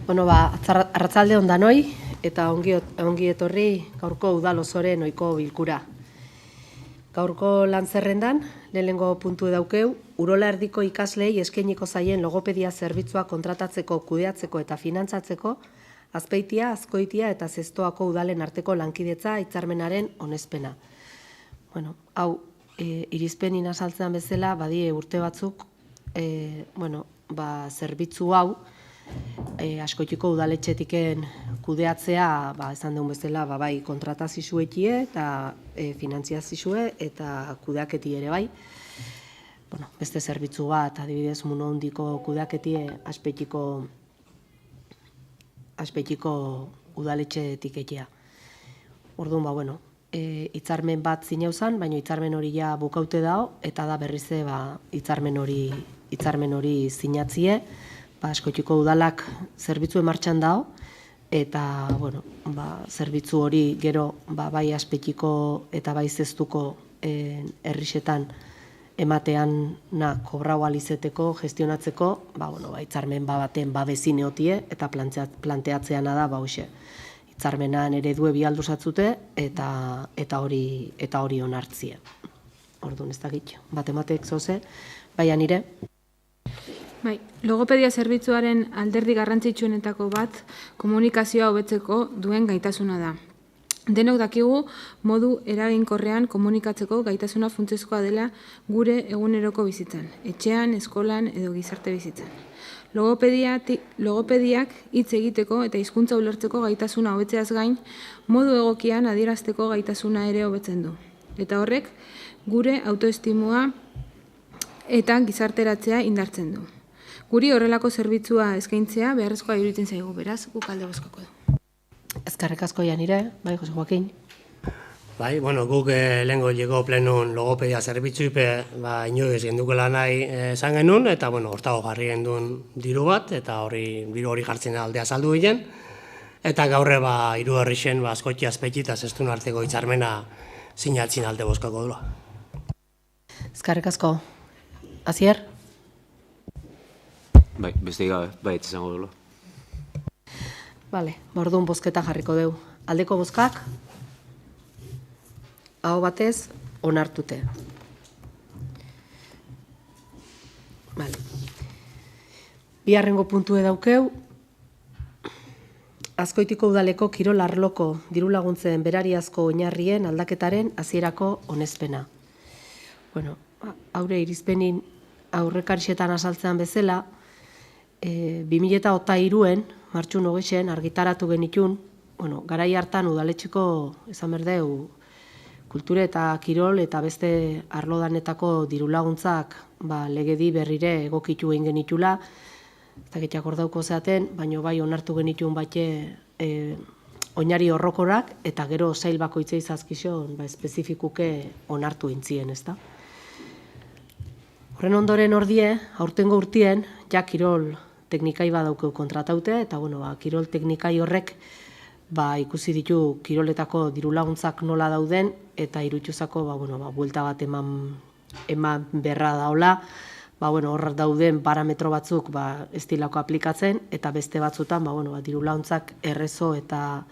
Arratsalde on danoi eta ongi etorri gaurko udal osoren ohiko bilkura. Gaurko lan zerrendan, lehenengo puntu daukeu, Urola Erdiko ikaslei eskainiko zaien logopedia zerbitzua kontratatzeko, kudeatzeko eta finantzatzeko, Azpeitia, Azkoitia eta Zestoako udalen arteko lankidetza hitzarmenaren onespena. Hau, irizpenin azaltzean bezala, badie urte batzuk, zerbitzu hau, Azkoitiko udaletxetiken kudeatzea, esan dugun bezala, bai kontratazizue eta finantziazizue eta kudeaketi ere bai. Beste zerbitzu bat, adibidez, Munondiko kudeaketie Azpeitiko udaletxetik egia. Orduan, hitzarmen bat zineuzan, baina hitzarmen hori ja bukaute dao, eta da berrize hitzarmen hori sinatzie, Azkoitiko udalak zerbitzu emartxan dao, eta, zerbitzu hori gero, bai Azpeitiko eta bai Zestuko herrixetan ematean kobrau alizeteko, gestionatzeko, hitzarmen baten babezin eotie, eta planteatzeana da, hitzarmenan eredue bialdu zatzute, eta hori onartzie. Orduan ez da gitxo, bat emateek zoze, baina nire. Logopedia zerbitzuaren alderdi garrantzitsuenetako bat komunikazioa hobetzeko duen gaitasuna da. Denok dakigu modu eraginkorrean komunikatzeko gaitasuna funtsezkoa dela gure eguneroko bizitzan, etxean, eskolan edo gizarte bizitzan. Logopediak hitz egiteko eta hizkuntza ulertzeko gaitasuna hobetzeaz gain, modu egokian adierazteko gaitasuna ere hobetzen du. Eta horrek gure autoestimua eta gizarteratzea indartzen du. Guri horrelako zerbitzua eskaintzea beharrezkoa iruditzen zaigu, beraz, guk alde bozkako du. Ezkerrik asko Janire, bai, Jose Joaquin. Guk lehenko llegó plenun logopedia zerbitzuipe, inoiz gendukela nahi esan genuen, eta hortago jarri genduen diru bat, eta diru hori jartzen aldea saldu ginen, eta gaurre hiru herrixen Azkoitia, Azpeiti eta Zestun arteko hitzarmena sinatzen alde bozkako dula. Ezkerrik asko. Asier? Bai, beste gabe, bai, izango dula. Orduan bozketa jarriko deu. Aldeko bozkak, aho batez, onartute. Biharrengo puntue daukeu, Azkoitiko udaleko kirol arloko dirulaguntzen berariazko oinarrien aldaketaren hasierako onespena. Haure irizpenin aurrekarixetan azaltzean bezala, 2003an, martxun 20an, argitaratu genitun, garai hartan udaletxeko, esan berdeu, kulture eta kirol eta beste arlodanetako dirulaguntzak legedi berrire egokitu egin genitula, eta getiak ordauko zeaten, baina bai onartu genitun baite oinari horrokorak, eta gero zail bakoitzei zazkizon espezifikuke onartu intzien, ez da? Horren ondoren ordie, aurtengo urtien, ja kirol teknikai badaukeu kontrataute, eta kirol teknikai horrek ikusi ditu kiroletako dirulaguntzak nola dauden, eta irutxuzako buelta bat eman berra daola, hor dauden parametro batzuk ez dilako aplikatzen, eta beste batzutan dirulaguntzak errezo eta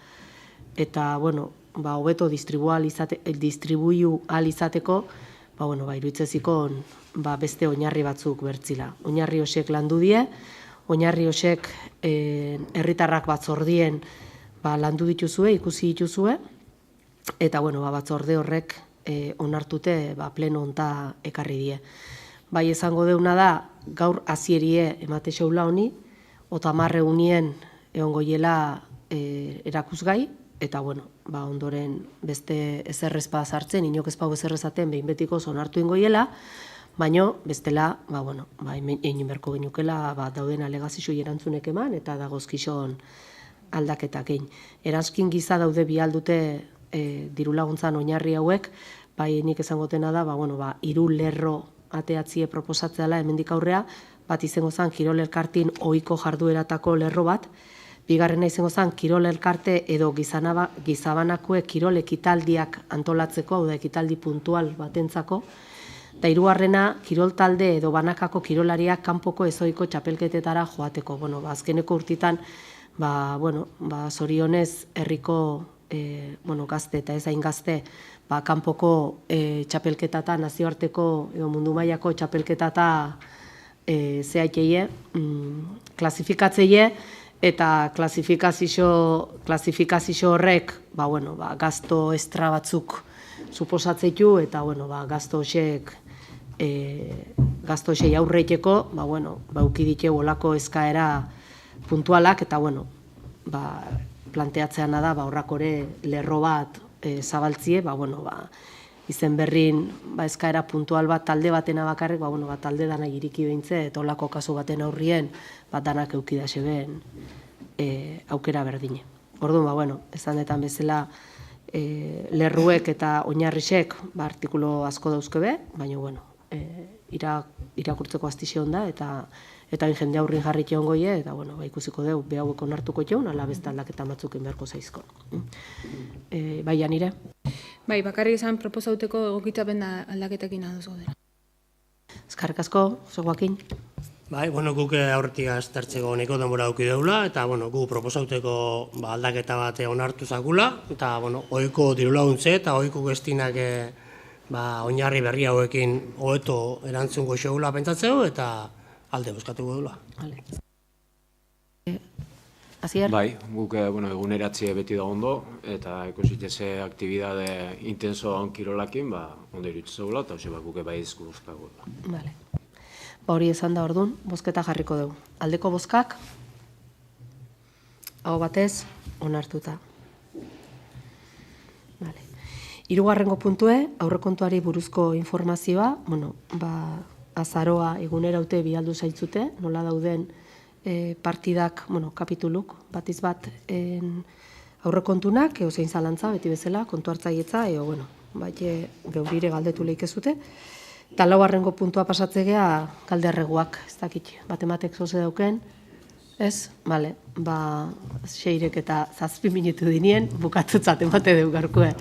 hobeto distribuiu ahal izateko, iruditzezikon beste oinarri batzuk bertzila. Oinarri hosek landu die, oinarri hosek herritarrak batzordien landu dituzue, ikusi dituzue, eta batzorde horrek onartute pleno onta ekarri die. Bai esango deuna da, gaur hasierie emate xeula honi, 30 unien egongo hiela erakusgai, eta ondoren beste ezerrezpa sartzen, inok ezpau ezerrezaten behin betiko onartu ingo hiela, baina bestela, egin berko genukela dauden alegazizoi erantzunek eman, eta dagozkizon aldaketak egin. Eranskin giza daude bihaldute dirulaguntzan oinarri hauek, nik esango da, hiru lerro ateatzie proposatzeala hemendik aurrea, bat izango zen kirol elkartin ohiko jardueratako lerro bat, bigarrena izango zen kirol elkarte edo gizabanakue kirol ekitaldiak antolatzeko, hau da ekitaldi puntual batentzako, eta hirugarrena kirol talde edo banakako kirolariak kanpoko ezoiko txapelketetara joateko. Azkeneko urtitan bueno, zorionez herriko gazte eta ez hain gazte, kanpoko txapelketata, nazioarteko edo mundu mailako txapelketata zehaiteie, klasifikatzeie, eta klasifikazio horrek, gazto estra batzuk suposatzeitu, eta, gazto hosei aurreiteko, ukidite olako eskaera puntualak, eta, planteatzeana da, horrakore lerro bat zabaltzie, izen berrin eskaera puntual bat talde batena bakarrik, talde danak iriki behintze, eta olako kasu baten aurrien, danak eukidase ben aukera berdine. Orduan, esanetan bezala, lerruek eta oinarrisek artikulo asko dauzkebe, baina, irakurtzeko astixe onda, eta jende aurrin jarrit egon goie, eta ikusiko dugu, behauek onartuko egon, ala beste aldaketa batzukin beharko zaizko. Bai, Janire? Bai, bakarrik esan proposauteko egokitzapen aldaketekin ados gaudela. Eskerrik asko, Joaquin. Bai, guk aurretik aztertzeko neko denbora auki deula, eta gu proposauteko aldaketa bat onartu zakula, eta ohiko dirulaguntze eta ohiko gestinak oinarri berri hauekin hobeto erantzungo xeula pentsatzeu, eta alde bozkatuko dula. Asier? Bai, guk eguneratzie beti da ondo, eta ikusitze aktibidade intenso onkirolakin, ondo iruditzen zaula, eta hoxe guk bai izku bozkako. Bale. Hori esan da orduan, bozketa jarriko dugu. Aldeko bozkak, hau batez, onartuta. Hirugarrengo puntue, aurrekontuari buruzko informazioa, azaroa eguneraute bialdu zaitzute, nola dauden partidak, kapituluk, batiz bat aurrekontunak, zein zalantza, beti bezala, kontu hartzaietza, geurire galdetu lehikezute. Eta laugarrengo puntua pasatzegea galderreguak, ez dakit, batematek zoze dauken, ez? Bale, 6 eta 7 minutu dinien, bukatutzat emate dugu garkue.